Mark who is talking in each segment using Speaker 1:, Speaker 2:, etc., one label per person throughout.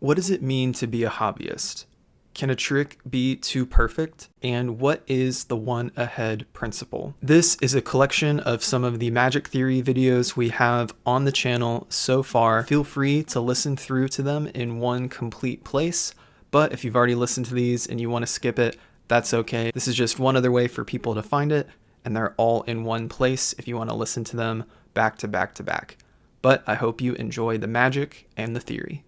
Speaker 1: What does it mean to be a hobbyist? Can a trick be too perfect? And what is the one ahead principle? This is a collection of some of the magic theory videos we have on the channel so far. Feel free to listen through to them in one complete place, but if you've already listened to these and you want to skip it, that's okay. This is just one other way for people to find it, and they're all in one place if you want to listen to them back to back to back. But I hope you enjoy the magic and the theory.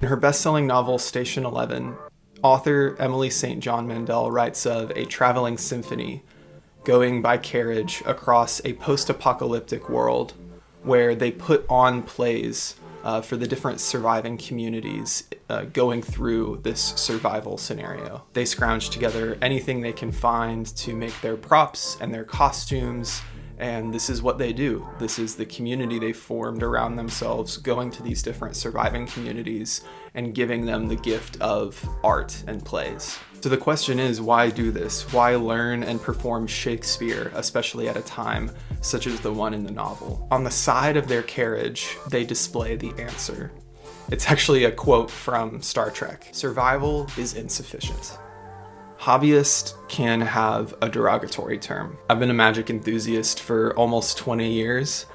Speaker 1: In her best-selling novel, Station 11, author Emily St. John Mandel writes of a traveling symphony going by carriage across a post-apocalyptic world where they put on plays for the different surviving communities going through this survival scenario. They scrounge together anything they can find to make their props and their costumes, and this is what they do. This is the community they formed around themselves, going to these different surviving communities and giving them the gift of art and plays. So the question is, why do this? Why learn and perform Shakespeare, especially at a time such as the one in the novel? On the side of their carriage, they display the answer. It's actually a quote from Star Trek. Survival is insufficient. Hobbyist can have a derogatory term. I've been a magic enthusiast for almost 20 years,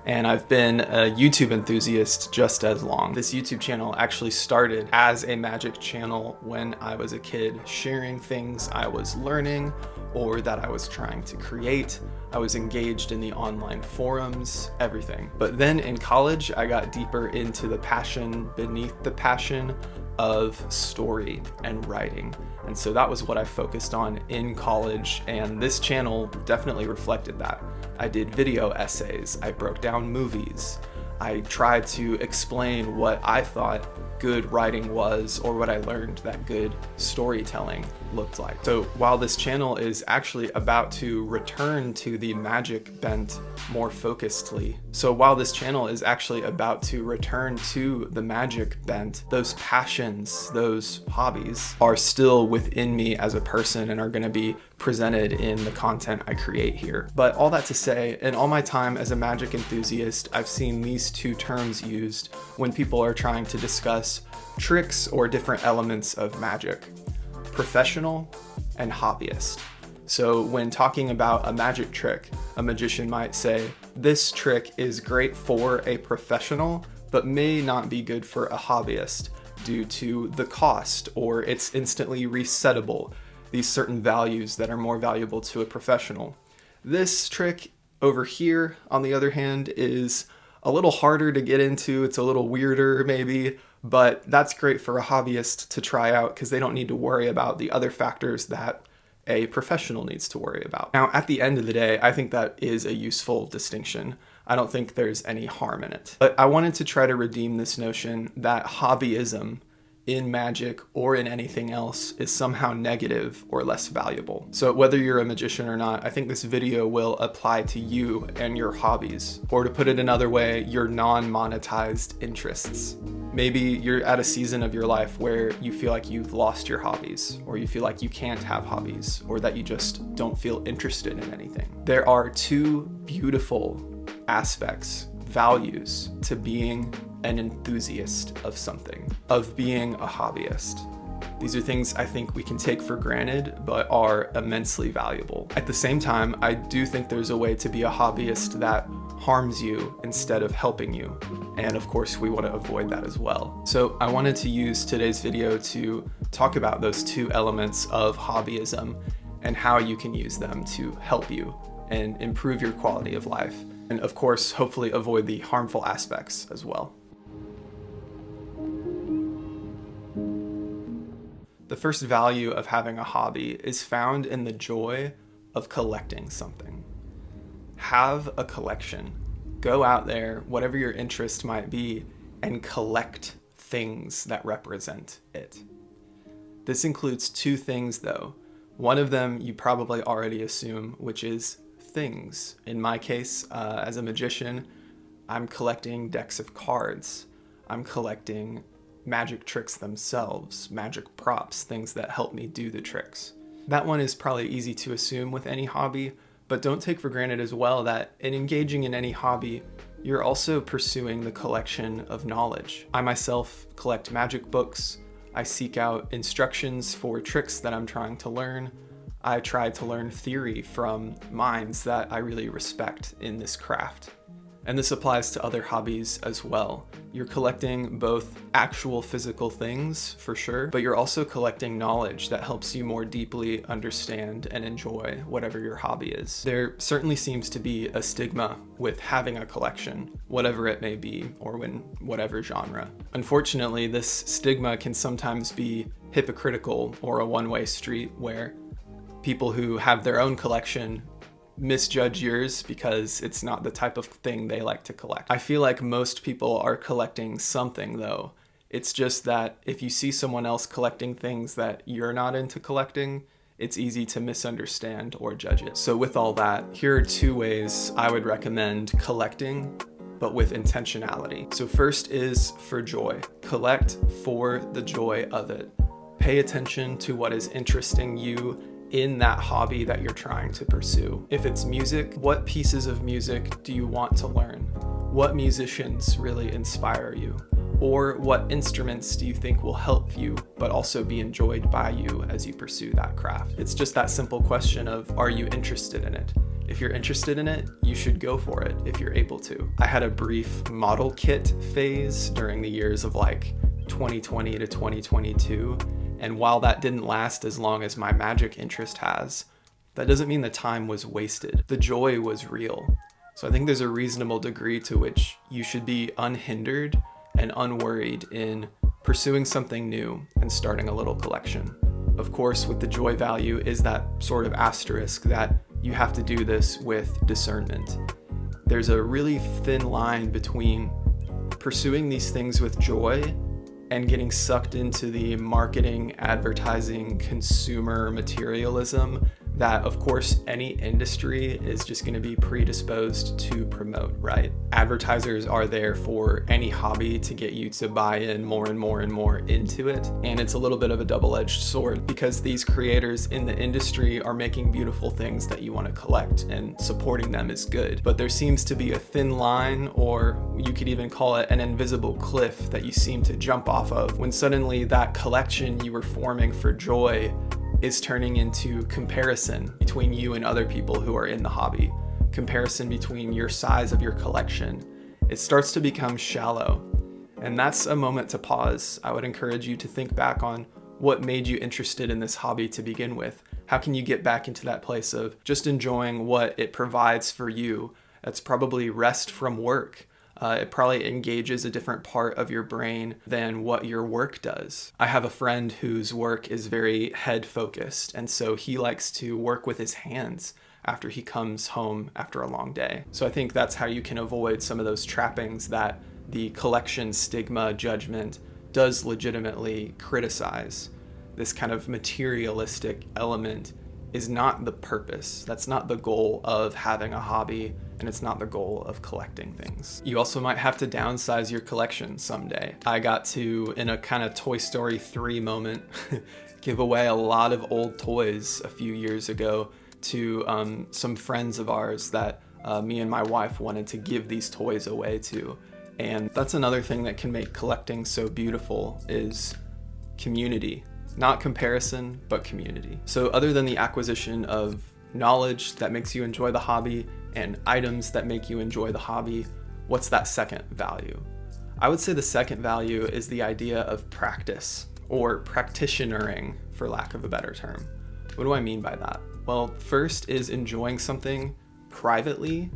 Speaker 1: and I've been a YouTube enthusiast just as long. This YouTube channel actually started as a magic channel when I was a kid, sharing things I was learning or that I was trying to create. I was engaged in the online forums, everything. But then in college, I got deeper into the passion beneath the passion of story and writing. And so that was what I focused on in college, and this channel definitely reflected that. I did video essays, I broke down movies, I tried to explain what I thought good writing was, or what I learned that good storytelling looked like. So while this channel is actually about to return to the magic bent more focusedly, those passions, those hobbies are still within me as a person and are going to be presented in the content I create here. But all that to say, in all my time as a magic enthusiast, I've seen these two terms used when people are trying to discuss tricks or different elements of magic: professional and hobbyist. So when talking about a magic trick, a magician might say, this trick is great for a professional, but may not be good for a hobbyist due to the cost, or it's instantly resettable, these certain values that are more valuable to a professional. This trick over here, on the other hand, is a little harder to get into. It's a little weirder maybe, but that's great for a hobbyist to try out because they don't need to worry about the other factors that a professional needs to worry about. Now, at the end of the day, I think that is a useful distinction. I don't think there's any harm in it. But I wanted to try to redeem this notion that hobbyism in magic or in anything else is somehow negative or less valuable. So whether you're a magician or not, I think this video will apply to you and your hobbies, or to put it another way, your non-monetized interests. Maybe you're at a season of your life where you feel like you've lost your hobbies, or you feel like you can't have hobbies, or that you just don't feel interested in anything. There are two beautiful aspects, values, to being an enthusiast of something, of being a hobbyist. These are things I think we can take for granted, but are immensely valuable. At the same time, I do think there's a way to be a hobbyist that harms you instead of helping you. And of course, we want to avoid that as well. So I wanted to use today's video to talk about those two elements of hobbyism and how you can use them to help you and improve your quality of life. And of course, hopefully avoid the harmful aspects as well. The first value of having a hobby is found in the joy of collecting something. Have a collection. Go out there, whatever your interest might be, and collect things that represent it. This includes two things though. One of them you probably already assume, which is things. In my case, as a magician, I'm collecting decks of cards. I'm collecting magic tricks themselves, magic props, things that help me do the tricks. That one is probably easy to assume with any hobby, but don't take for granted as well that in engaging in any hobby, you're also pursuing the collection of knowledge. I myself collect magic books. I seek out instructions for tricks that I'm trying to learn. I try to learn theory from minds that I really respect in this craft. And this applies to other hobbies as well. You're collecting both actual physical things, for sure, but you're also collecting knowledge that helps you more deeply understand and enjoy whatever your hobby is. There certainly seems to be a stigma with having a collection, whatever it may be, or in whatever genre. Unfortunately, this stigma can sometimes be hypocritical or a one-way street where people who have their own collection misjudge yours because it's not the type of thing they like to collect. I feel like most people are collecting something though. It's just that if you see someone else collecting things that you're not into collecting, it's easy to misunderstand or judge it. So with all that, here are 2 ways I would recommend collecting, but with intentionality. So first is for joy. Collect for the joy of it. Pay attention to what is interesting you in that hobby that you're trying to pursue. If it's music, what pieces of music do you want to learn? What musicians really inspire you? Or what instruments do you think will help you, but also be enjoyed by you as you pursue that craft? It's just that simple question of, are you interested in it? If you're interested in it, you should go for it if you're able to. I had a brief model kit phase during the years of like 2020 to 2022. And while that didn't last as long as my magic interest has, that doesn't mean the time was wasted. The joy was real. So I think there's a reasonable degree to which you should be unhindered and unworried in pursuing something new and starting a little collection. Of course, with the joy value is that sort of asterisk that you have to do this with discernment. There's a really thin line between pursuing these things with joy and getting sucked into the marketing, advertising, consumer materialism that, of course, any industry is just going to be predisposed to promote, right? Advertisers are there for any hobby to get you to buy in more and more and more into it. And it's a little bit of a double-edged sword because these creators in the industry are making beautiful things that you want to collect, and supporting them is good. But there seems to be a thin line, or you could even call it an invisible cliff that you seem to jump off of when suddenly that collection you were forming for joy is turning into comparison between you and other people who are in the hobby, comparison between your size of your collection. It starts to become shallow, and that's a moment to pause. I would encourage you to think back on what made you interested in this hobby to begin with. How can you get back into that place of just enjoying what it provides for you? That's probably rest from work. It probably engages a different part of your brain than what your work does. I have a friend whose work is very head focused, and so he likes to work with his hands after he comes home after a long day. So I think that's how you can avoid some of those trappings that the collection stigma judgment does legitimately criticize. This kind of materialistic element is not the purpose. That's not the goal of having a hobby, and it's not the goal of collecting things. You also might have to downsize your collection someday. I got to, in a kind of Toy Story 3 moment, give away a lot of old toys a few years ago to some friends of ours that me and my wife wanted to give these toys away to. And that's another thing that can make collecting so beautiful is community. Not comparison, but community. So other than the acquisition of knowledge that makes you enjoy the hobby and items that make you enjoy the hobby, what's that second value? I would say the second value is the idea of practice, or practitionering, for lack of a better term. What do I mean by that? Well, first is enjoying something privately,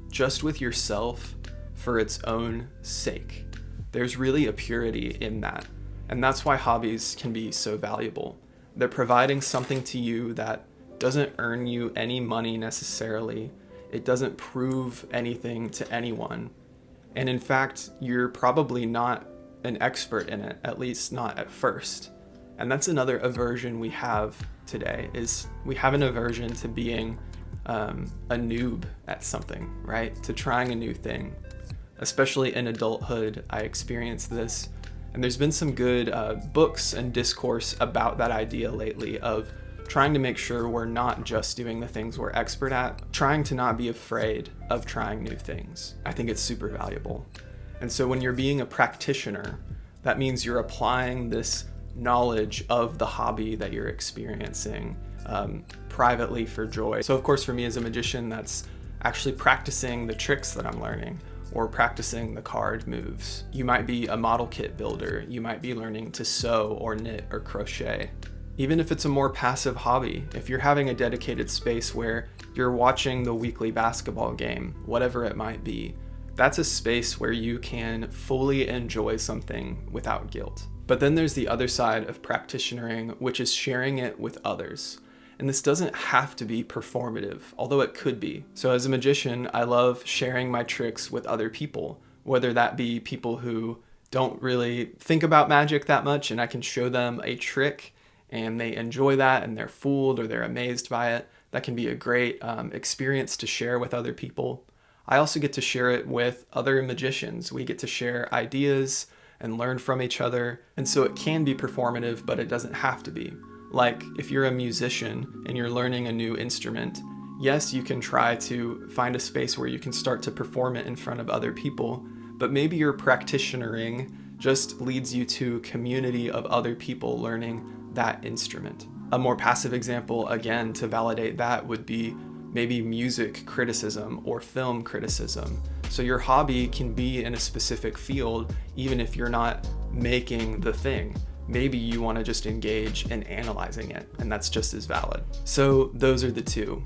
Speaker 1: just with yourself, for its own sake. There's really a purity in that. And that's why hobbies can be so valuable. They're providing something to you that doesn't earn you any money necessarily. It doesn't prove anything to anyone. And in fact, you're probably not an expert in it, at least not at first. And that's another aversion we have today, is we have an aversion to being a noob at something, right? To trying a new thing. Especially in adulthood, I experienced this. And there's been some good books and discourse about that idea lately of trying to make sure we're not just doing the things we're expert at, trying to not be afraid of trying new things. I think it's super valuable. And so when you're being a practitioner, that means you're applying this knowledge of the hobby that you're experiencing privately for joy. So of course for me as a magician, that's actually practicing the tricks that I'm learning or practicing the card moves. You might be a model kit builder. You might be learning to sew or knit or crochet. Even if it's a more passive hobby, if you're having a dedicated space where you're watching the weekly basketball game, whatever it might be, that's a space where you can fully enjoy something without guilt. But then there's the other side of practitionering, which is sharing it with others. And this doesn't have to be performative, although it could be. So as a magician, I love sharing my tricks with other people, whether that be people who don't really think about magic that much and I can show them a trick and they enjoy that and they're fooled or they're amazed by it. That can be a great experience to share with other people. I also get to share it with other magicians. We get to share ideas and learn from each other. And so it can be performative, but it doesn't have to be. Like if you're a musician and you're learning a new instrument, yes, you can try to find a space where you can start to perform it in front of other people, but maybe your practitionering just leads you to a community of other people learning that instrument. A more passive example, again, to validate that would be maybe music criticism or film criticism. So your hobby can be in a specific field, even if you're not making the thing. Maybe you want to just engage in analyzing it, and that's just as valid. So those are the two.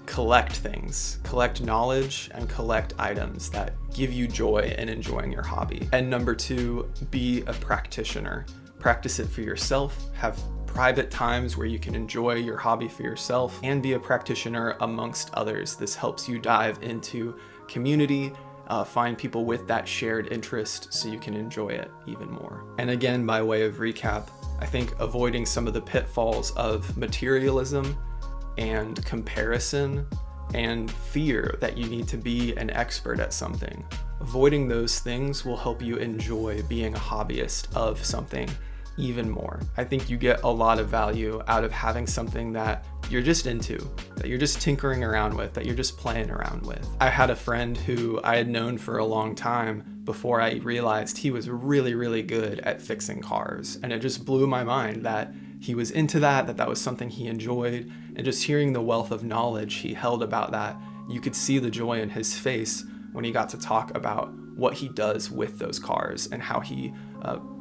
Speaker 1: Collect things, collect knowledge, and collect items that give you joy in enjoying your hobby. And number two, be a practitioner. Practice it for yourself, have private times where you can enjoy your hobby for yourself, and be a practitioner amongst others. This helps you dive into community, find people with that shared interest so you can enjoy it even more. And again, by way of recap, I think avoiding some of the pitfalls of materialism and comparison and fear that you need to be an expert at something. Avoiding those things will help you enjoy being a hobbyist of something even more. I think you get a lot of value out of having something that you're just into, that you're just tinkering around with, that you're just playing around with. I had a friend who I had known for a long time before I realized he was really, really good at fixing cars. And it just blew my mind that he was into that was something he enjoyed. And just hearing the wealth of knowledge he held about that, you could see the joy in his face when he got to talk about what he does with those cars and how he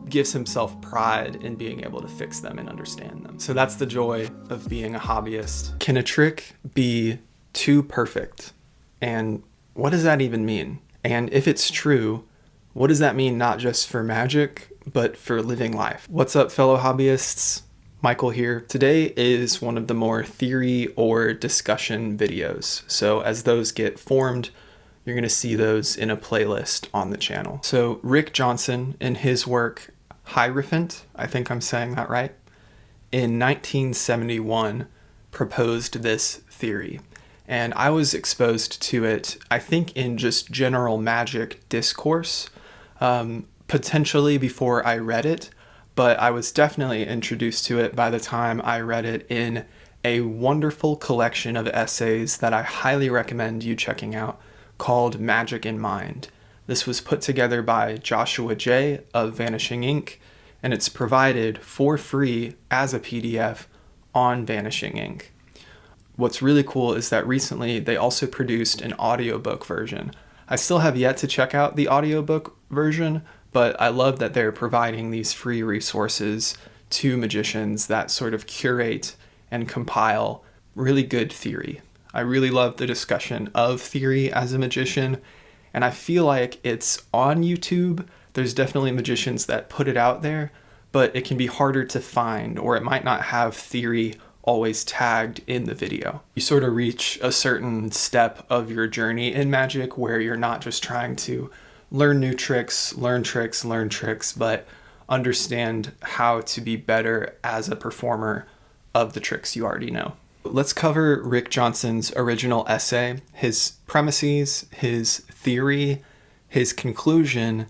Speaker 1: gives himself pride in being able to fix them and understand them. So that's the joy of being a hobbyist. Can a trick be too perfect? And what does that even mean? And if it's true, what does that mean not just for magic, but for living life? What's up, fellow hobbyists? Michael here. Today is one of the more theory or discussion videos. So as those get formed, you're going to see those in a playlist on the channel. So Rick Johnson, in his work Hierophant, I think I'm saying that right, in 1971 proposed this theory. And I was exposed to it, I think, in just general magic discourse, potentially before I read it, but I was definitely introduced to it by the time I read it in a wonderful collection of essays that I highly recommend you checking out, called Magic in Mind. This was put together by Joshua J. of Vanishing Ink, and it's provided for free as a PDF on Vanishing Ink. What's really cool is that recently they also produced an audiobook version. I still have yet to check out the audiobook version, but I love that they're providing these free resources to magicians that sort of curate and compile really good theory. I really love the discussion of theory as a magician, and I feel like it's on YouTube. There's definitely magicians that put it out there, but it can be harder to find, or it might not have theory always tagged in the video. You sort of reach a certain step of your journey in magic where you're not just trying to learn new tricks, learn tricks, but understand how to be better as a performer of the tricks you already know. Let's cover Rick Johnson's original essay, his premises, his theory, his conclusion,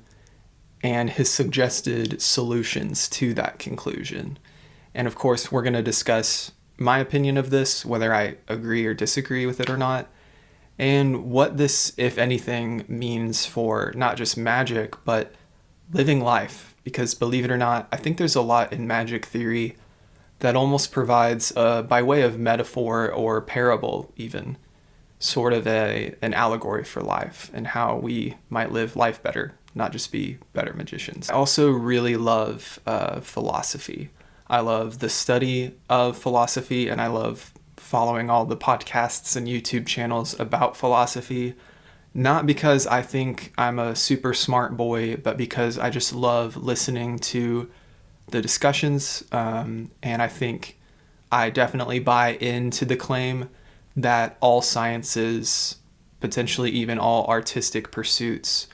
Speaker 1: and his suggested solutions to that conclusion. And of course, we're going to discuss my opinion of this, whether I agree or disagree with it or not, and what this, if anything, means for not just magic, but living life. Because believe it or not, I think there's a lot in magic theory that almost provides, by way of metaphor or parable even, sort of an allegory for life and how we might live life better, not just be better magicians. I also really love philosophy. I love the study of philosophy, and I love following all the podcasts and YouTube channels about philosophy, not because I think I'm a super smart boy, but because I just love listening to the discussions, and I think I definitely buy into the claim that all sciences, potentially even all artistic pursuits,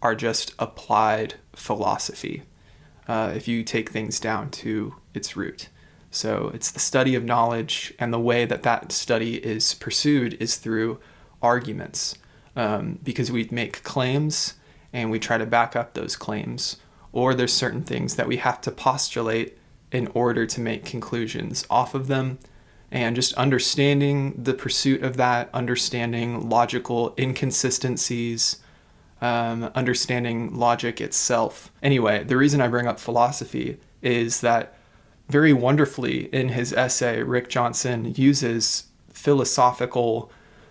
Speaker 1: are just applied philosophy, if you take things down to its root. So it's the study of knowledge, and the way that that study is pursued is through arguments, because we make claims and we try to back up those claims, or there's certain things that we have to postulate in order to make conclusions off of them. And just understanding the pursuit of that, understanding logical inconsistencies, understanding logic itself. Anyway, the reason I bring up philosophy is that very wonderfully in his essay, Rick Johnson uses philosophical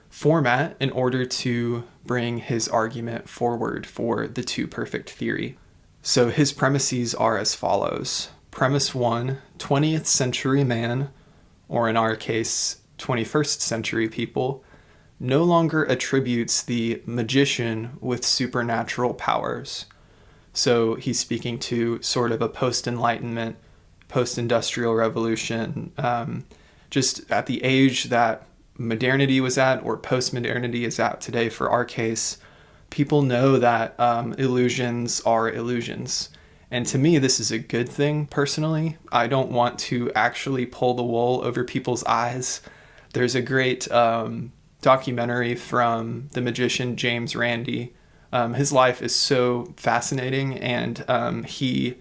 Speaker 1: format in order to bring his argument forward for the two perfect theory. So his premises are as follows. Premise 1, 20th century man, or in our case, 21st century people, no longer attributes the magician with supernatural powers. So he's speaking to sort of a post-Enlightenment, post-industrial revolution, just at the age that modernity was at, or post-modernity is at today for our case. People know that illusions are illusions. And to me, this is a good thing, personally. I don't want to actually pull the wool over people's eyes. There's a great documentary from the magician James Randi. His life is so fascinating, and he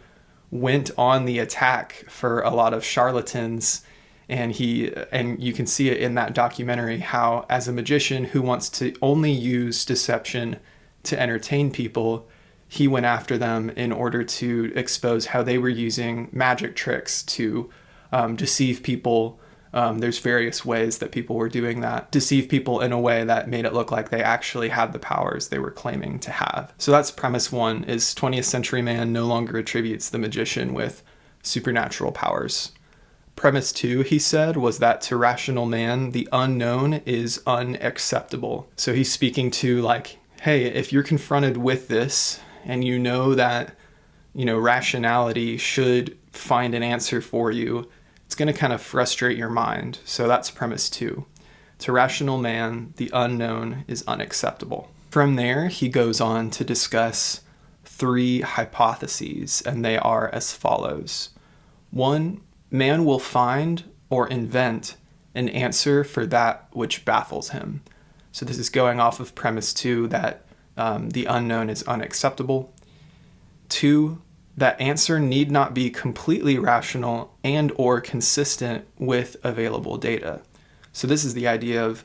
Speaker 1: went on the attack for a lot of charlatans, and you can see it in that documentary how, as a magician who wants to only use deception to entertain people, he went after them in order to expose how they were using magic tricks to deceive people. There's various ways that people were doing that, deceive people in a way that made it look like they actually had the powers they were claiming to have. So that's premise 1, is 20th century man no longer attributes the magician with supernatural powers. Premise 2, he said, was that to rational man, the unknown is unacceptable. So he's speaking to, like, hey, if you're confronted with this and you know that, rationality should find an answer for you, it's going to kind of frustrate your mind. So that's premise 2. To rational man, the unknown is unacceptable. From there, he goes on to discuss 3 hypotheses, and they are as follows. 1, man will find or invent an answer for that which baffles him. So this is going off of premise 2, that the unknown is unacceptable. 2, that answer need not be completely rational and or consistent with available data. So this is the idea of,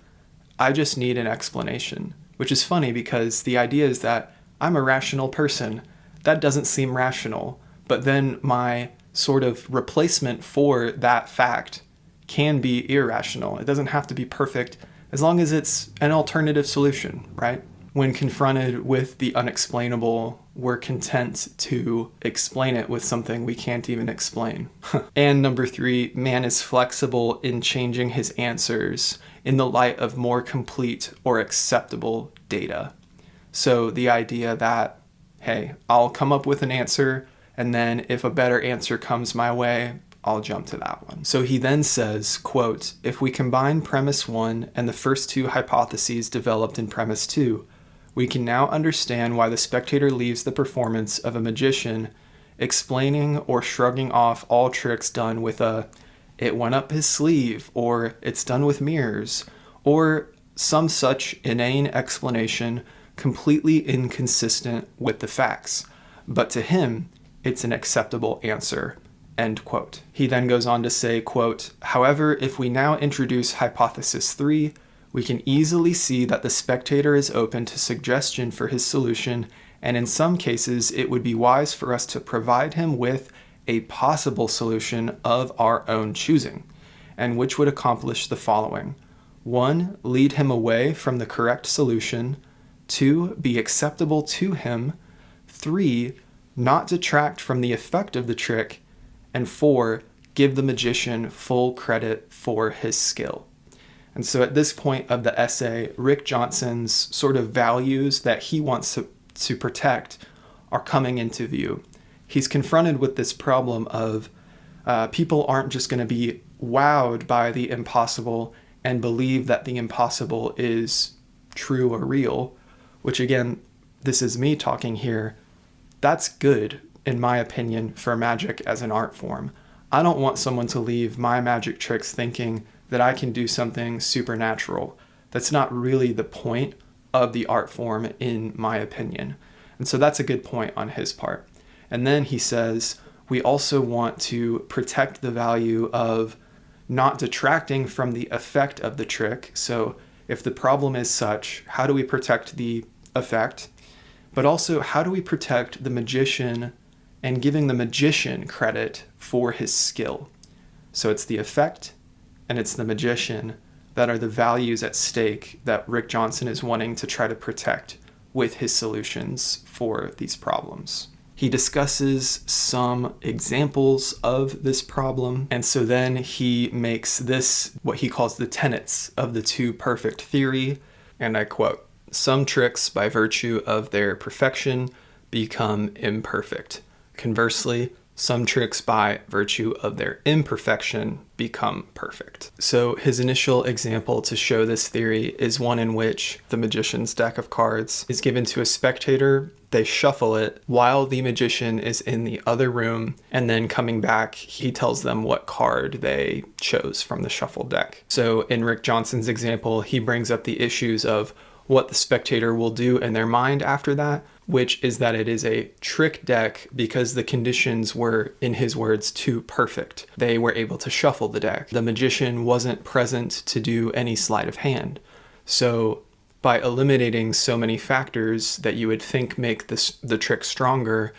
Speaker 1: I just need an explanation, which is funny because the idea is that I'm a rational person. That doesn't seem rational, but then my sort of replacement for that fact can be irrational. It doesn't have to be perfect as long as it's an alternative solution, right? When confronted with the unexplainable, we're content to explain it with something we can't even explain. And number 3, man is flexible in changing his answers in the light of more complete or acceptable data. So the idea that, hey, I'll come up with an answer, and then if a better answer comes my way, I'll jump to that one. So he then says, quote, if we combine premise 1 and the first 2 hypotheses developed in premise 2, we can now understand why the spectator leaves the performance of a magician explaining or shrugging off all tricks done with a it went up his sleeve, or it's done with mirrors, or some such inane explanation completely inconsistent with the facts. But to him, it's an acceptable answer, end quote. He then goes on to say, quote, however, if we now introduce hypothesis 3, we can easily see that the spectator is open to suggestion for his solution, and in some cases it would be wise for us to provide him with a possible solution of our own choosing, and which would accomplish the following. 1. Lead him away from the correct solution. 2. Be acceptable to him. 3. Not detract from the effect of the trick. And 4. Give the magician full credit for his skill. And so at this point of the essay, Rick Johnson's sort of values that he wants to protect are coming into view. He's confronted with this problem of people aren't just going to be wowed by the impossible and believe that the impossible is true or real, which again, this is me talking here. That's good, in my opinion, for magic as an art form. I don't want someone to leave my magic tricks thinking that I can do something supernatural. That's not really the point of the art form, in my opinion. And so that's a good point on his part. And then he says, we also want to protect the value of not detracting from the effect of the trick. So if the problem is such, how do we protect the effect? But also, how do we protect the magician and giving the magician credit for his skill? So it's the effect and it's the magician that are the values at stake that Rick Johnson is wanting to try to protect with his solutions for these problems. He discusses some examples of this problem, and so then he makes this, what he calls the tenets of the two perfect theory, and I quote, some tricks by virtue of their perfection become imperfect. Conversely, some tricks by virtue of their imperfection become perfect. So his initial example to show this theory is one in which the magician's deck of cards is given to a spectator. They shuffle it while the magician is in the other room, and then coming back, he tells them what card they chose from the shuffled deck. So in Rick Johnson's example, he brings up the issues of what the spectator will do in their mind after that, which is that it is a trick deck because the conditions were, in his words, too perfect. They were able to shuffle the deck. The magician wasn't present to do any sleight of hand. So by eliminating so many factors that you would think make the trick stronger,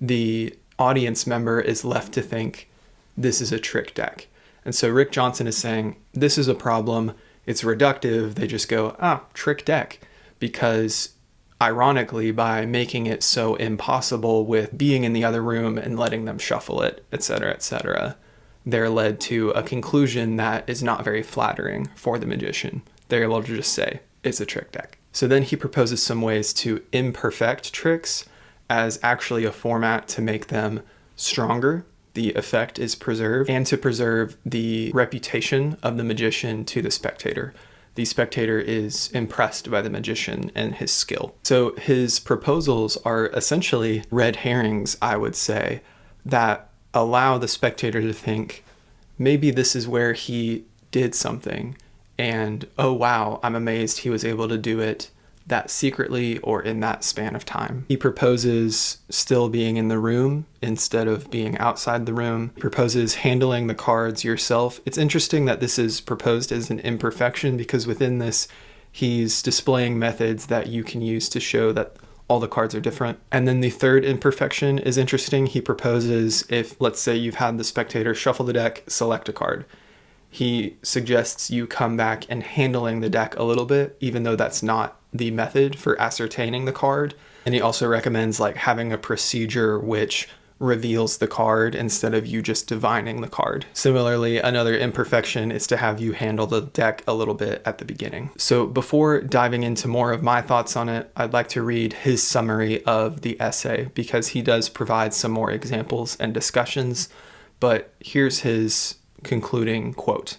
Speaker 1: the audience member is left to think this is a trick deck. And so Rick Johnson is saying this is a problem. It's reductive. They just go, trick deck, because ironically, by making it so impossible with being in the other room and letting them shuffle it, etc., they're led to a conclusion that is not very flattering for the magician. They're able to just say, it's a trick deck. So then he proposes some ways to imperfect tricks as actually a format to make them stronger. The effect is preserved, and to preserve the reputation of the magician to the spectator. The spectator is impressed by the magician and his skill. So his proposals are essentially red herrings, I would say, that allow the spectator to think, maybe this is where he did something, and oh wow, I'm amazed he was able to do it that secretly or in that span of time. He proposes still being in the room instead of being outside the room. He proposes handling the cards yourself. It's interesting that this is proposed as an imperfection because within this, he's displaying methods that you can use to show that all the cards are different. And then the third imperfection is interesting. He proposes if, let's say you've had the spectator shuffle the deck, select a card. He suggests you come back and handling the deck a little bit, even though that's not the method for ascertaining the card. And he also recommends having a procedure which reveals the card instead of you just divining the card. Similarly, another imperfection is to have you handle the deck a little bit at the beginning. So before diving into more of my thoughts on it, I'd like to read his summary of the essay because he does provide some more examples and discussions, but here's his concluding quote.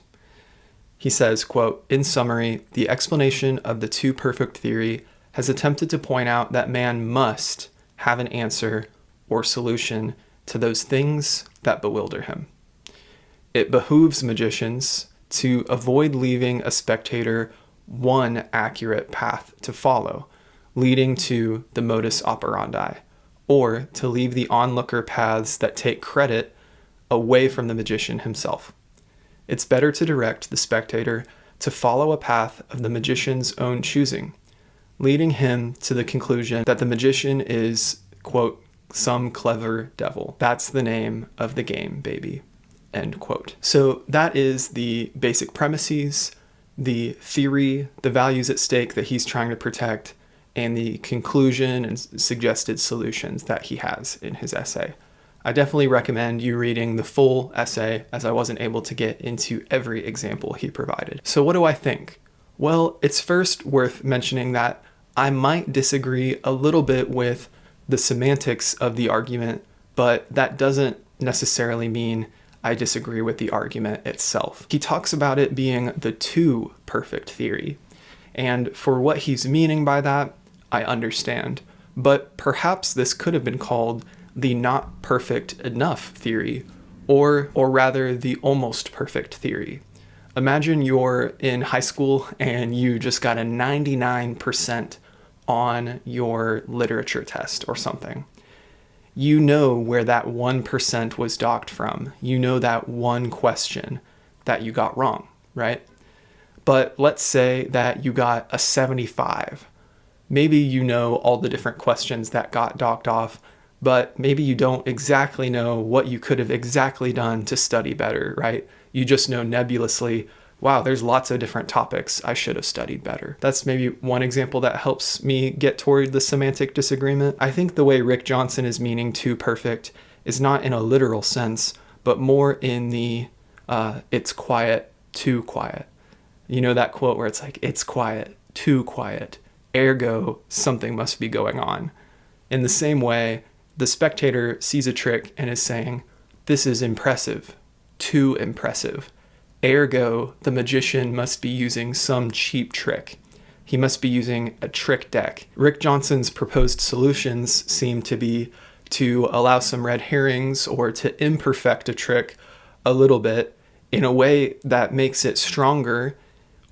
Speaker 1: He says, quote, in summary, the explanation of the two perfect theory has attempted to point out that man must have an answer or solution to those things that bewilder him. it behooves magicians to avoid leaving a spectator one accurate path to follow, leading to the modus operandi, or to leave the onlooker paths that take credit away from the magician himself. It's better to direct the spectator to follow a path of the magician's own choosing, leading him to the conclusion that the magician is, quote, some clever devil. That's the name of the game, baby, end quote. So that is the basic premises, the theory, the values at stake that he's trying to protect, and the conclusion and suggested solutions that he has in his essay. I definitely recommend you reading the full essay, as I wasn't able to get into every example he provided. So what do I think? Well, it's first worth mentioning that I might disagree a little bit with the semantics of the argument, but that doesn't necessarily mean I disagree with the argument itself. He talks about it being the too perfect theory, and for what he's meaning by that, I understand. But perhaps this could have been called the not perfect enough theory, or rather the almost perfect theory. Imagine you're in high school and you just got a 99% on your literature test or something. You know where that 1% was docked from. You know that one question that you got wrong, right? But let's say that you got a 75. Maybe you know all the different questions that got docked off, but maybe you don't exactly know what you could have exactly done to study better, right? You just know nebulously, wow, there's lots of different topics I should have studied better. That's maybe one example that helps me get toward the semantic disagreement. I think the way Rick Johnson is meaning too perfect is not in a literal sense, but more in the it's quiet, too quiet. You know that quote where it's like, it's quiet, too quiet, ergo something must be going on. In the same way, the spectator sees a trick and is saying, this is impressive, too impressive. Ergo, the magician must be using some cheap trick. He must be using a trick deck. Rick Johnson's proposed solutions seem to be to allow some red herrings or to imperfect a trick a little bit in a way that makes it stronger,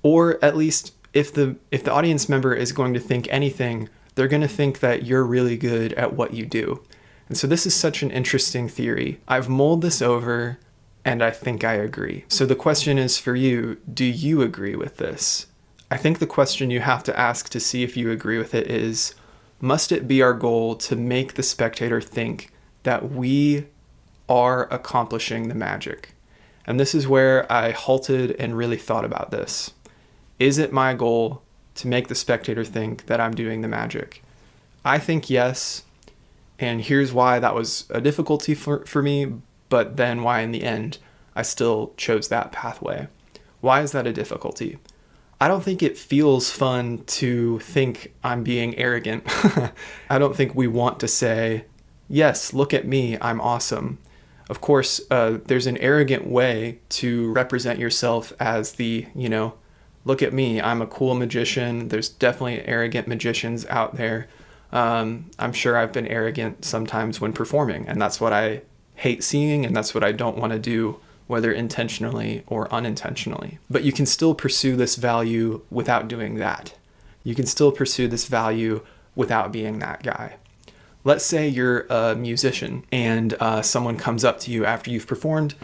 Speaker 1: or at least if the audience member is going to think anything, they're going to think that you're really good at what you do. And so this is such an interesting theory. I've mulled this over, and I think I agree. So the question is for you, do you agree with this? I think the question you have to ask to see if you agree with it is, must it be our goal to make the spectator think that we are accomplishing the magic? And this is where I halted and really thought about this. Is it my goal to make the spectator think that I'm doing the magic? I think yes. And here's why that was a difficulty for me, but then why in the end I still chose that pathway. Why is that a difficulty? I don't think it feels fun to think I'm being arrogant. I don't think we want to say, yes, look at me, I'm awesome. Of course, there's an arrogant way to represent yourself as the, look at me, I'm a cool magician. There's definitely arrogant magicians out there. I'm sure I've been arrogant sometimes when performing, and that's what I hate seeing, and that's what I don't want to do, whether intentionally or unintentionally. But you can still pursue this value without doing that. You can still pursue this value without being that guy. Let's say you're a musician and someone comes up to you after you've performed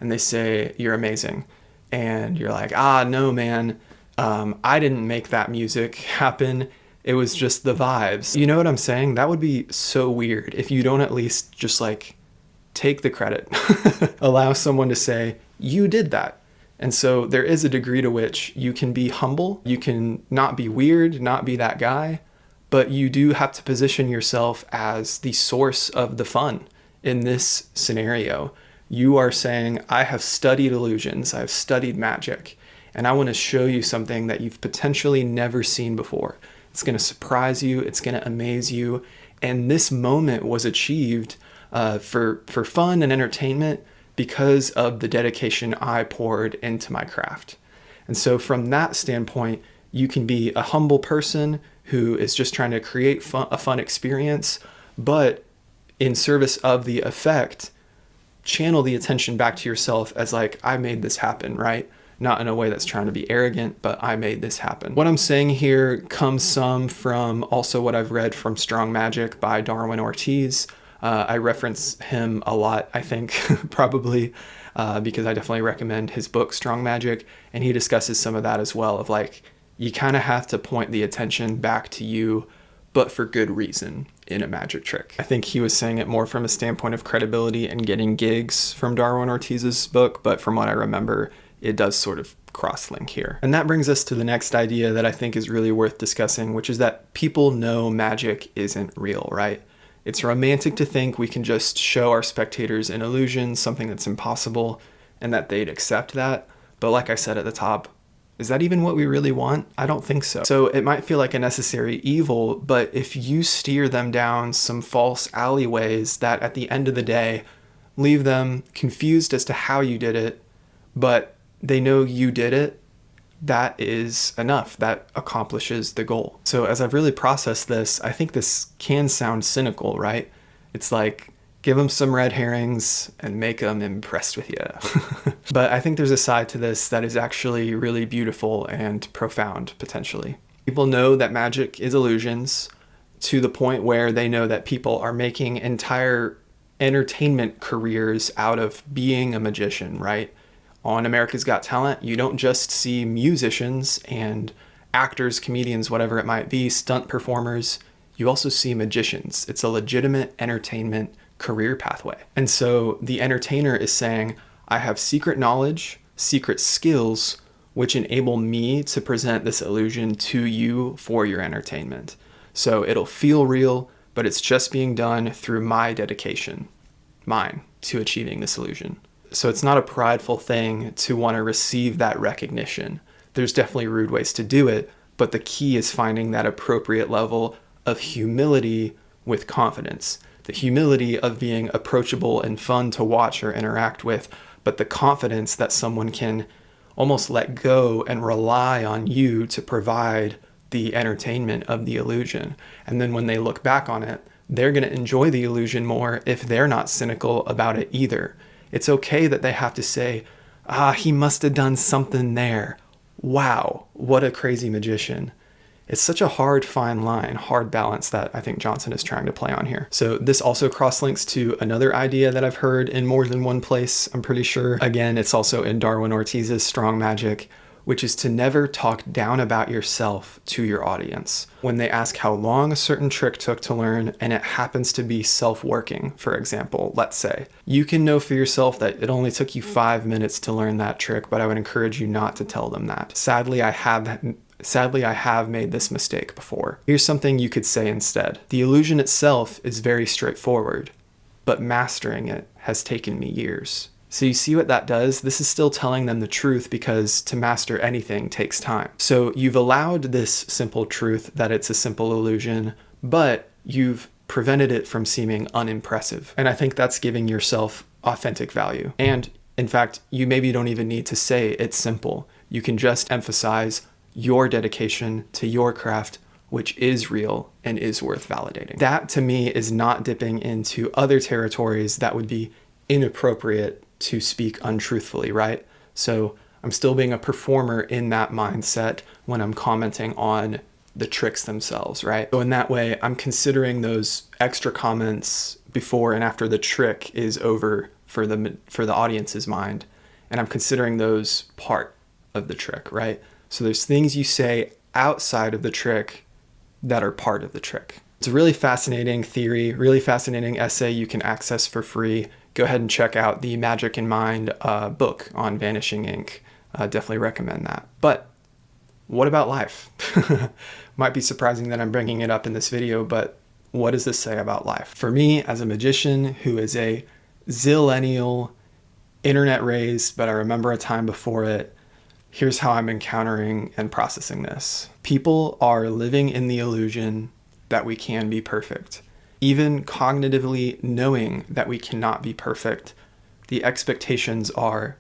Speaker 1: and they say, you're amazing. And you're like, no, man, I didn't make that music happen. It was just the vibes. You know what I'm saying? That would be so weird if you don't at least just take the credit. Allow someone to say, you did that. And so there is a degree to which you can be humble. You can not be weird, not be that guy, but you do have to position yourself as the source of the fun in this scenario. You are saying, I have studied illusions, I've studied magic, and I want to show you something that you've potentially never seen before. It's going to surprise you, it's going to amaze you, and this moment was achieved for fun and entertainment because of the dedication I poured into my craft. And so from that standpoint, you can be a humble person who is just trying to create a fun experience, but in service of the effect, channel the attention back to yourself as like, I made this happen, right? Not in a way that's trying to be arrogant, but I made this happen. What I'm saying here comes some from also what I've read from Strong Magic by Darwin Ortiz. I reference him a lot, I think, probably because I definitely recommend his book, Strong Magic, and he discusses some of that as well, of like, you kind of have to point the attention back to you, but for good reason in a magic trick. I think he was saying it more from a standpoint of credibility and getting gigs from Darwin Ortiz's book, but from what I remember, it does sort of cross-link here. And that brings us to the next idea that I think is really worth discussing, which is that people know magic isn't real, right? It's romantic to think we can just show our spectators an illusion, something that's impossible, and that they'd accept that. But like I said at the top, is that even what we really want? I don't think so. So it might feel like a necessary evil, but if you steer them down some false alleyways that at the end of the day leave them confused as to how you did it, but they know you did it, that is enough. That accomplishes the goal. So as I've really processed this, I think this can sound cynical, right? It's like, give them some red herrings and make them impressed with you. But I think there's a side to this that is actually really beautiful and profound, potentially. People know that magic is illusions to the point where they know that people are making entire entertainment careers out of being a magician, right? On America's Got Talent, you don't just see musicians and actors, comedians, whatever it might be, stunt performers. You also see magicians. It's a legitimate entertainment career pathway. And so the entertainer is saying, I have secret knowledge, secret skills, which enable me to present this illusion to you for your entertainment. So it'll feel real, but it's just being done through my dedication, mine, to achieving this illusion. So it's not a prideful thing to want to receive that recognition. There's definitely rude ways to do it, but the key is finding that appropriate level of humility with confidence. The humility of being approachable and fun to watch or interact with, but the confidence that someone can almost let go and rely on you to provide the entertainment of the illusion. And then when they look back on it, they're going to enjoy the illusion more if they're not cynical about it either. It's okay that they have to say, he must have done something there. Wow, what a crazy magician. It's such a hard fine line, hard balance that I think Johnson is trying to play on here. So this also cross-links to another idea that I've heard in more than one place, I'm pretty sure. Again, it's also in Darwin Ortiz's Strong Magic, which is to never talk down about yourself to your audience. When they ask how long a certain trick took to learn and it happens to be self-working, for example, let's say, you can know for yourself that it only took you 5 minutes to learn that trick, but I would encourage you not to tell them that. Sadly, I have made this mistake before. Here's something you could say instead. The illusion itself is very straightforward, but mastering it has taken me years. So you see what that does? This is still telling them the truth because to master anything takes time. So you've allowed this simple truth that it's a simple illusion, but you've prevented it from seeming unimpressive. And I think that's giving yourself authentic value. And in fact, you maybe don't even need to say it's simple. You can just emphasize your dedication to your craft, which is real and is worth validating. That to me is not dipping into other territories that would be inappropriate to speak untruthfully, right? So I'm still being a performer in that mindset when I'm commenting on the tricks themselves, right? So in that way, I'm considering those extra comments before and after the trick is over for the audience's mind, and I'm considering those part of the trick, right? So there's things you say outside of the trick that are part of the trick. It's a really fascinating theory, really fascinating essay you can access for free. Go ahead and check out the Magic in Mind book on Vanishing Ink. Definitely recommend that. But what about life? Might be surprising that I'm bringing it up in this video, but what does this say about life? For me, as a magician who is a zillennial, internet raised, but I remember a time before it, here's how I'm encountering and processing this. People are living in the illusion that we can be perfect. Even cognitively knowing that we cannot be perfect, the expectations are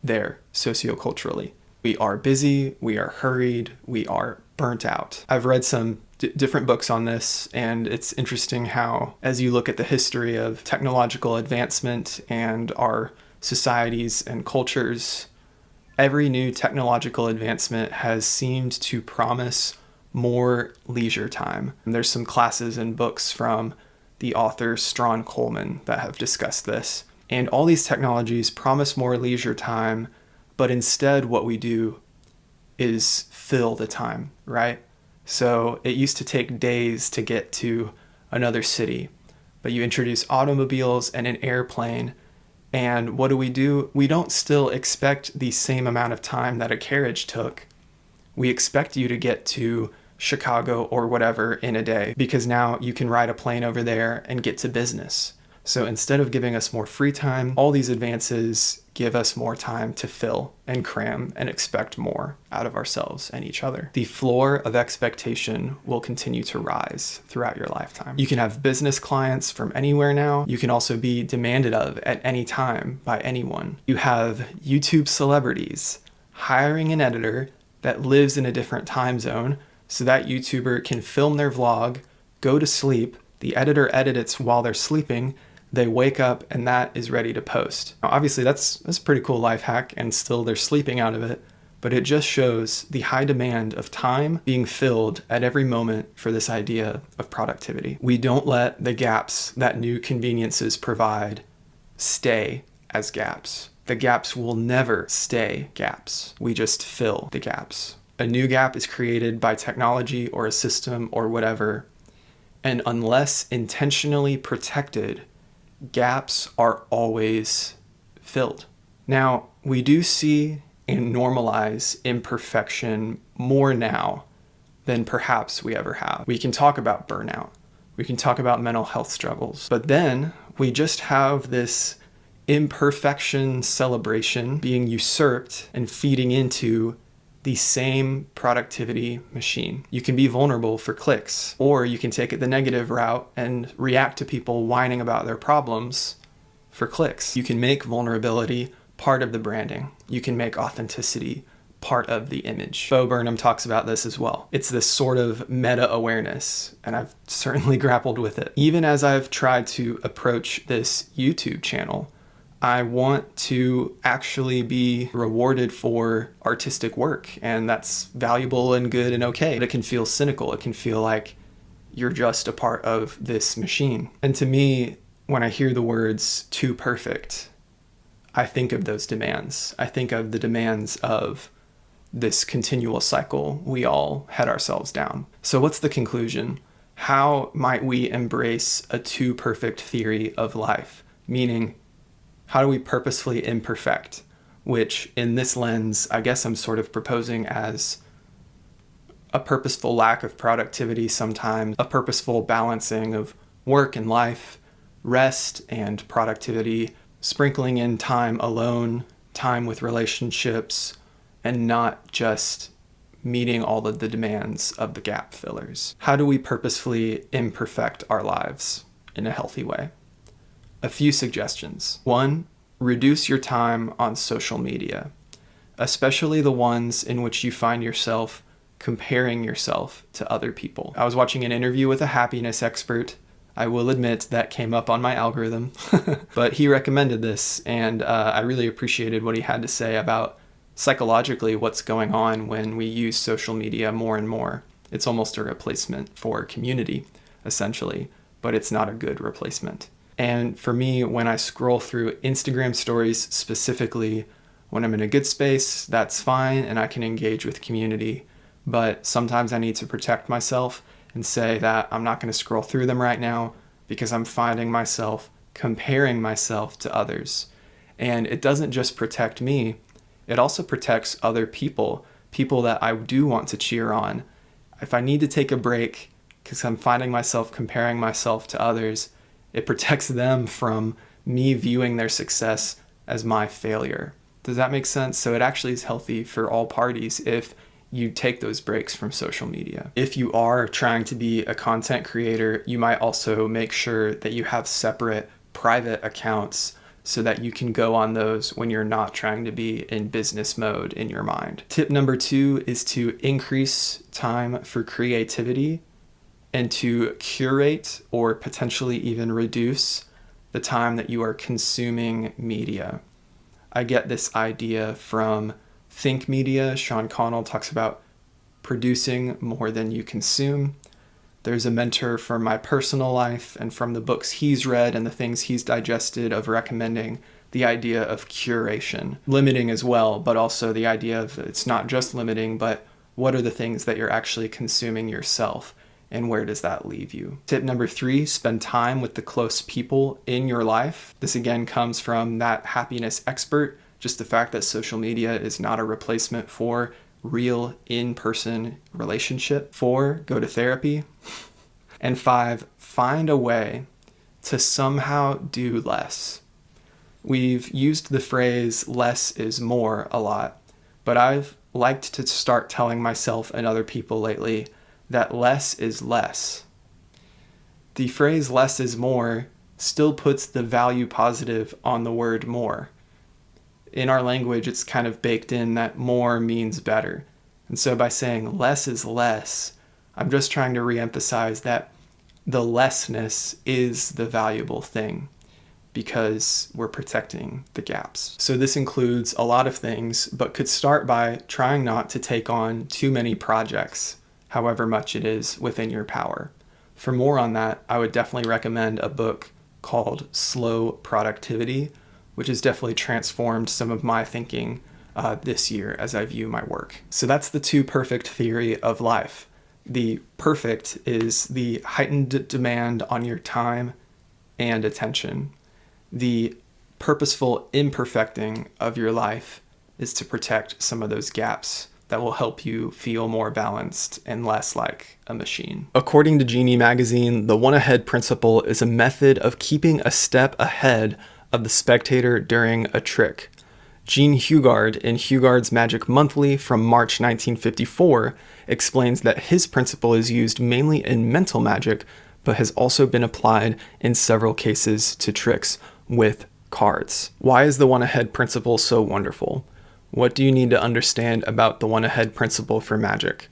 Speaker 1: there socioculturally. We are busy, we are hurried, we are burnt out. I've read some different books on this, and it's interesting how, as you look at the history of technological advancement and our societies and cultures, every new technological advancement has seemed to promise more leisure time. And there's some classes and books from the author Strawn Coleman that have discussed this. And all these technologies promise more leisure time, but instead what we do is fill the time, right? So it used to take days to get to another city, but you introduce automobiles and an airplane, and what do? We don't still expect the same amount of time that a carriage took. We expect you to get to Chicago or whatever in a day, because now you can ride a plane over there and get to business. So instead of giving us more free time, all these advances give us more time to fill and cram and expect more out of ourselves and each other. The floor of expectation will continue to rise throughout your lifetime. You can have business clients from anywhere now. You can also be demanded of at any time by anyone. You have YouTube celebrities hiring an editor that lives in a different time zone so that YouTuber can film their vlog, go to sleep, the editor edits while they're sleeping, they wake up, and that is ready to post. Now, obviously, that's a pretty cool life hack, and still they're sleeping out of it, but it just shows the high demand of time being filled at every moment for this idea of productivity. We don't let the gaps that new conveniences provide stay as gaps. The gaps will never stay gaps. We just fill the gaps. A new gap is created by technology or a system or whatever, and unless intentionally protected, gaps are always filled. Now, we do see and normalize imperfection more now than perhaps we ever have. We can talk about burnout. We can talk about mental health struggles. But then we just have this imperfection celebration being usurped and feeding into the same productivity machine. You can be vulnerable for clicks, or you can take it the negative route and react to people whining about their problems for clicks. You can make vulnerability part of the branding. You can make authenticity part of the image. Bo Burnham talks about this as well. It's this sort of meta-awareness, and I've certainly grappled with it. Even as I've tried to approach this YouTube channel, I want to actually be rewarded for artistic work, and that's valuable and good and okay. But it can feel cynical. It can feel like you're just a part of this machine. And to me, when I hear the words too perfect, I think of those demands. I think of the demands of this continual cycle we all head ourselves down. So what's the conclusion? How might we embrace a too perfect theory of life? Meaning, how do we purposefully imperfect? Which in this lens, I guess I'm sort of proposing as a purposeful lack of productivity sometimes, a purposeful balancing of work and life, rest and productivity, sprinkling in time alone, time with relationships, and not just meeting all of the demands of the gap fillers. How do we purposefully imperfect our lives in a healthy way? A few suggestions. 1, reduce your time on social media, especially the ones in which you find yourself comparing yourself to other people. I was watching an interview with a happiness expert. I will admit that came up on my algorithm, but he recommended this, and I really appreciated what he had to say about psychologically what's going on when we use social media more and more. It's almost a replacement for community, essentially, but it's not a good replacement. And for me, when I scroll through Instagram stories specifically, when I'm in a good space, that's fine and I can engage with community. But sometimes I need to protect myself and say that I'm not going to scroll through them right now because I'm finding myself comparing myself to others. And it doesn't just protect me, it also protects other people, people that I do want to cheer on. If I need to take a break because I'm finding myself comparing myself to others, it protects them from me viewing their success as my failure. Does that make sense? So it actually is healthy for all parties if you take those breaks from social media. If you are trying to be a content creator, you might also make sure that you have separate private accounts so that you can go on those when you're not trying to be in business mode in your mind. Tip number 2 is to increase time for creativity and to curate or potentially even reduce the time that you are consuming media. I get this idea from Think Media. Sean Connell talks about producing more than you consume. There's a mentor from my personal life and from the books he's read and the things he's digested of recommending the idea of curation. Limiting as well, but also the idea of it's not just limiting, but what are the things that you're actually consuming yourself and where does that leave you? Tip number 3, spend time with the close people in your life. This again comes from that happiness expert, just the fact that social media is not a replacement for real in-person relationship. 4, go to therapy. And 5, find a way to somehow do less. We've used the phrase less is more a lot, but I've liked to start telling myself and other people lately that less is less. The phrase less is more still puts the value positive on the word more. In our language, it's kind of baked in that more means better. And so by saying less is less, I'm just trying to reemphasize that the lessness is the valuable thing because we're protecting the gaps. So this includes a lot of things, but could start by trying not to take on too many projects, however much it is within your power. For more on that, I would definitely recommend a book called Slow Productivity, which has definitely transformed some of my thinking this year as I view my work. So that's the 2 perfect theory of life. The perfect is the heightened demand on your time and attention. The purposeful imperfecting of your life is to protect some of those gaps that will help you feel more balanced and less like a machine. According to Genii Magazine, the one-ahead principle is a method of keeping a step ahead of the spectator during a trick. Gene Hugard, in Hugard's Magic Monthly from March 1954, explains that his principle is used mainly in mental magic, but has also been applied in several cases to tricks with cards. Why is the one-ahead principle so wonderful? What do you need to understand about the one-ahead principle for magic?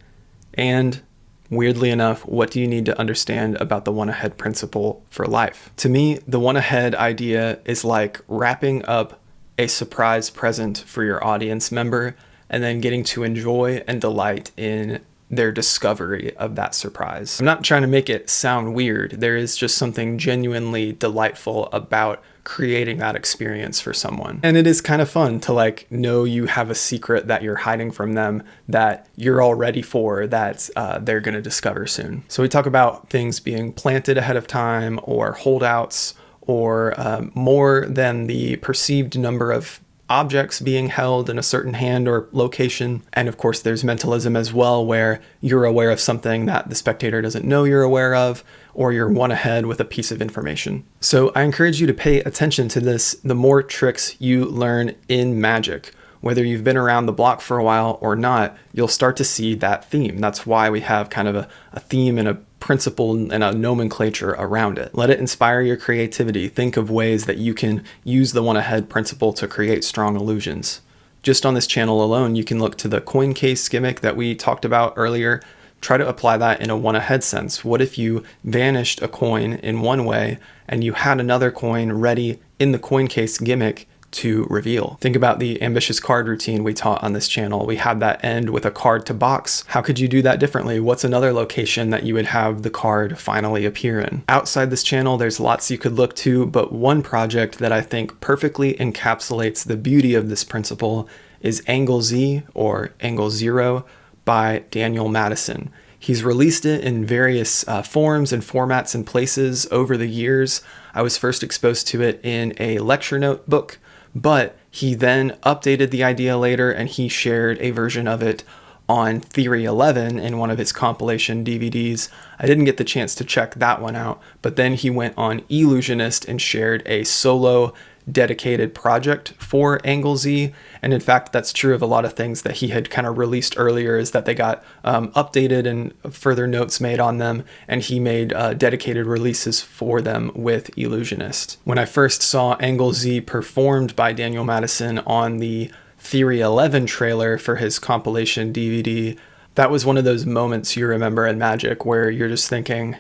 Speaker 1: And weirdly enough, what do you need to understand about the one-ahead principle for life? To me, the one-ahead idea is like wrapping up a surprise present for your audience member and then getting to enjoy and delight in their discovery of that surprise. I'm not trying to make it sound weird. There is just something genuinely delightful about creating that experience for someone. And it is kind of fun to know you have a secret that you're hiding from them that you're all ready for, that they're going to discover soon. So we talk about things being planted ahead of time or holdouts or more than the perceived number of objects being held in a certain hand or location. And of course, there's mentalism as well, where you're aware of something that the spectator doesn't know you're aware of, or you're one ahead with a piece of information. So I encourage you to pay attention to this. The more tricks you learn in magic, whether you've been around the block for a while or not, you'll start to see that theme. That's why we have kind of a theme and a principle and a nomenclature around it. Let it inspire your creativity. Think of ways that you can use the one-ahead principle to create strong illusions. Just on this channel alone, you can look to the coin case gimmick that we talked about earlier. Try to apply that in a one-ahead sense. What if you vanished a coin in one way and you had another coin ready in the coin case gimmick to reveal? Think about the ambitious card routine we taught on this channel. We had that end with a card to box. How could you do that differently? What's another location that you would have the card finally appear in? Outside this channel, there's lots you could look to, but one project that I think perfectly encapsulates the beauty of this principle is Angle Z, or Angle Zero, by Daniel Madison. He's released it in various forms and formats and places over the years. I was first exposed to it in a lecture note book, but he then updated the idea later and he shared a version of it on Theory 11 in one of his compilation DVDs. I didn't get the chance to check that one out, but then he went on Illusionist and shared a solo dedicated project for Angle Z. And in fact, that's true of a lot of things that he had kind of released earlier, is that they got updated and further notes made on them. And he made dedicated releases for them with Illusionist. When I first saw Angle Z performed by Daniel Madison on the Theory 11 trailer for his compilation DVD, that was one of those moments you remember in magic where you're just thinking,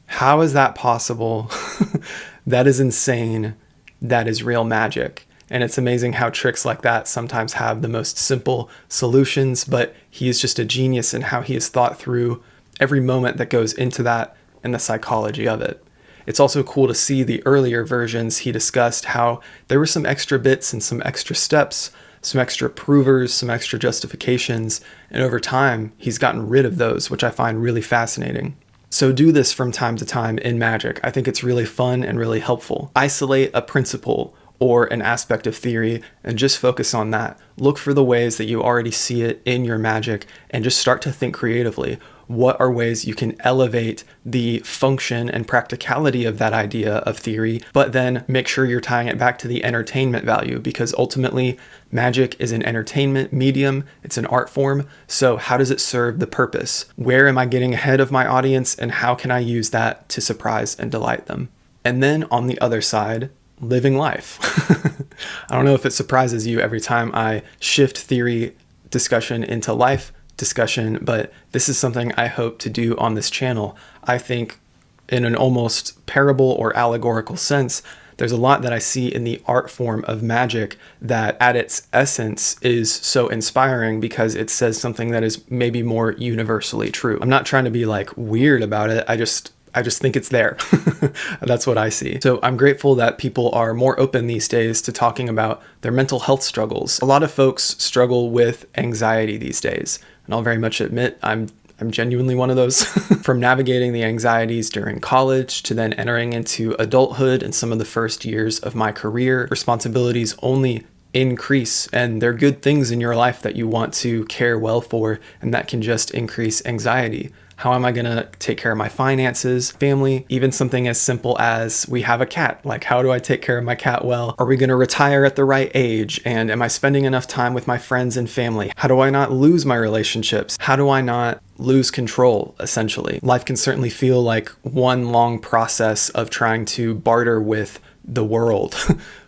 Speaker 1: how is that possible? That is insane. That is real magic. And it's amazing how tricks like that sometimes have the most simple solutions, but he is just a genius in how he has thought through every moment that goes into that and the psychology of it. It's also cool to see the earlier versions he discussed how there were some extra bits and some extra steps, some extra provers, some extra justifications, and over time, he's gotten rid of those, which I find really fascinating. So do this from time to time in magic. I think it's really fun and really helpful. Isolate a principle or an aspect of theory and just focus on that. Look for the ways that you already see it in your magic and just start to think creatively. What are ways you can elevate the function and practicality of that idea of theory, but then make sure you're tying it back to the entertainment value, because ultimately magic is an entertainment medium, it's an art form. So how does it serve the purpose? Where am I getting ahead of my audience, and how can I use that to surprise and delight them? And then on the other side, living life. I don't know if it surprises you every time I shift theory discussion into life discussion, but this is something I hope to do on this channel. I think in an almost parable or allegorical sense, there's a lot that I see in the art form of magic that at its essence is so inspiring because it says something that is maybe more universally true. I'm not trying to be like weird about it. I just think it's there. That's what I see. So I'm grateful that people are more open these days to talking about their mental health struggles. A lot of folks struggle with anxiety these days, and I'll very much admit I'm genuinely one of those. From navigating the anxieties during college to then entering into adulthood and some of the first years of my career, responsibilities only increase, and they're good things in your life that you want to care well for, and that can just increase anxiety. How am I gonna take care of my finances, family, even something as simple as we have a cat. Like, how do I take care of my cat well? Are we gonna retire at the right age? And am I spending enough time with my friends and family? How do I not lose my relationships? How do I not lose control, essentially? Life can certainly feel like one long process of trying to barter with the world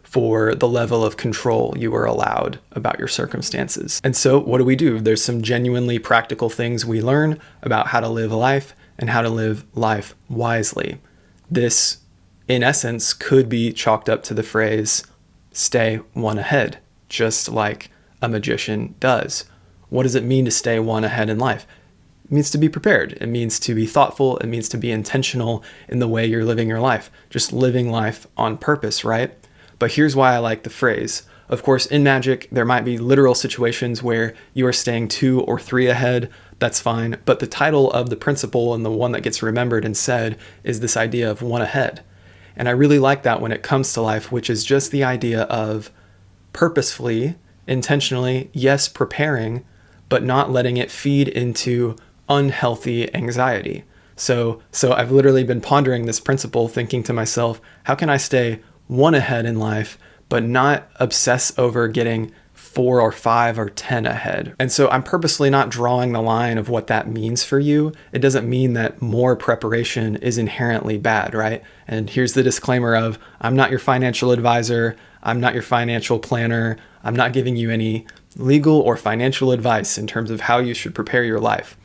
Speaker 1: for the level of control you are allowed about your circumstances. And so what do? There's some genuinely practical things we learn about how to live life and how to live life wisely. This, in essence, could be chalked up to the phrase, stay one ahead, just like a magician does. What does it mean to stay one ahead in life? It means to be prepared. It means to be thoughtful. It means to be intentional in the way you're living your life. Just living life on purpose, right? But here's why I like the phrase. Of course, in magic, there might be literal situations where you are staying 2 or 3 ahead. That's fine. But the title of the principle and the one that gets remembered and said is this idea of one ahead. And I really like that when it comes to life, which is just the idea of purposefully, intentionally, yes, preparing, but not letting it feed into unhealthy anxiety. So I've literally been pondering this principle, thinking to myself, how can I stay one ahead in life, but not obsess over getting 4 or 5 or 10 ahead? And so I'm purposely not drawing the line of what that means for you. It doesn't mean that more preparation is inherently bad, right? And here's the disclaimer of, I'm not your financial advisor. I'm not your financial planner. I'm not giving you any legal or financial advice in terms of how you should prepare your life.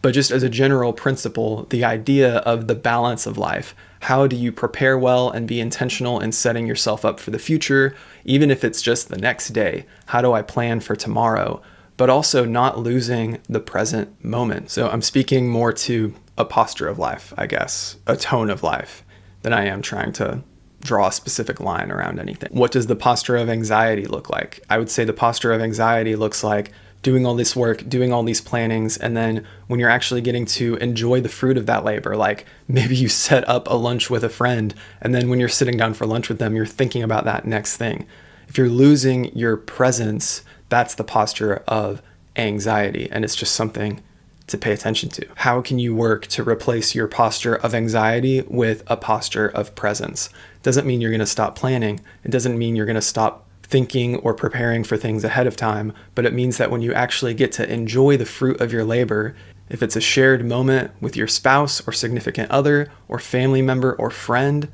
Speaker 1: But just as a general principle, the idea of the balance of life. How do you prepare well and be intentional in setting yourself up for the future, even if it's just the next day? How do I plan for tomorrow? But also not losing the present moment. So I'm speaking more to a posture of life, I guess, a tone of life, than I am trying to draw a specific line around anything. What does the posture of anxiety look like? I would say the posture of anxiety looks like doing all this work, doing all these plannings, and then when you're actually getting to enjoy the fruit of that labor, like maybe you set up a lunch with a friend, and then when you're sitting down for lunch with them, you're thinking about that next thing. If you're losing your presence, that's the posture of anxiety, and it's just something to pay attention to? How can you work to replace your posture of anxiety with a posture of presence? Doesn't mean you're going to stop planning. It doesn't mean you're going to stop thinking or preparing for things ahead of time, but it means that when you actually get to enjoy the fruit of your labor, if it's a shared moment with your spouse or significant other or family member or friend,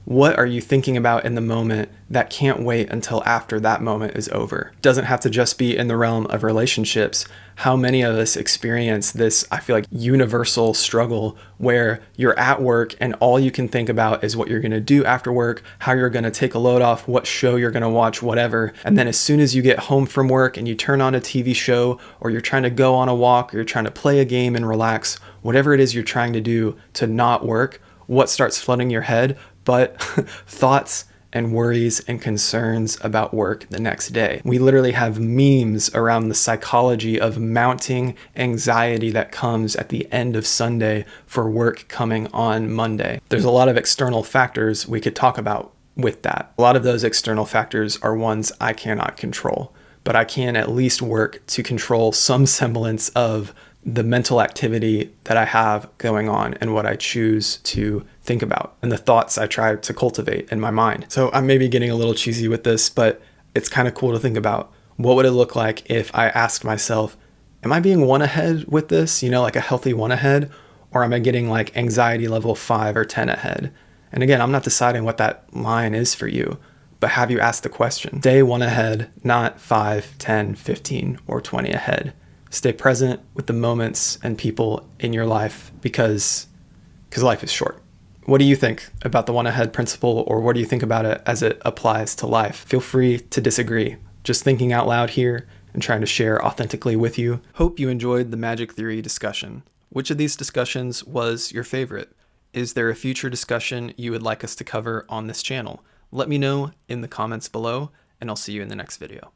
Speaker 1: what are you thinking about in the moment that can't wait until after that moment is over? It doesn't have to just be in the realm of relationships. How many of us experience this, I feel like, universal struggle where you're at work and all you can think about is what you're going to do after work, how you're going to take a load off, what show you're going to watch, whatever. And then as soon as you get home from work and you turn on a TV show, or you're trying to go on a walk, or you're trying to play a game and relax, whatever it is you're trying to do to not work, what starts flooding your head but thoughts and worries and concerns about work the next day. We literally have memes around the psychology of mounting anxiety that comes at the end of Sunday for work coming on Monday. There's a lot of external factors we could talk about with that. A lot of those external factors are ones I cannot control, but I can at least work to control some semblance of the mental activity that I have going on and what I choose to think about and the thoughts I try to cultivate in my mind. So I'm maybe getting a little cheesy with this, but it's kind of cool to think about. What would it look like if I asked myself, am I being one ahead with this? Like a healthy one ahead, or am I getting like anxiety level 5 or 10 ahead? And again, I'm not deciding what that line is for you, but have you asked the question? Stay one ahead, not 5, 10, 15, or 20 ahead. Stay present with the moments and people in your life because life is short. What do you think about the one ahead principle, or what do you think about it as it applies to life? Feel free to disagree. Just thinking out loud here and trying to share authentically with you. Hope you enjoyed the magic theory discussion. Which of these discussions was your favorite? Is there a future discussion you would like us to cover on this channel? Let me know in the comments below, and I'll see you in the next video.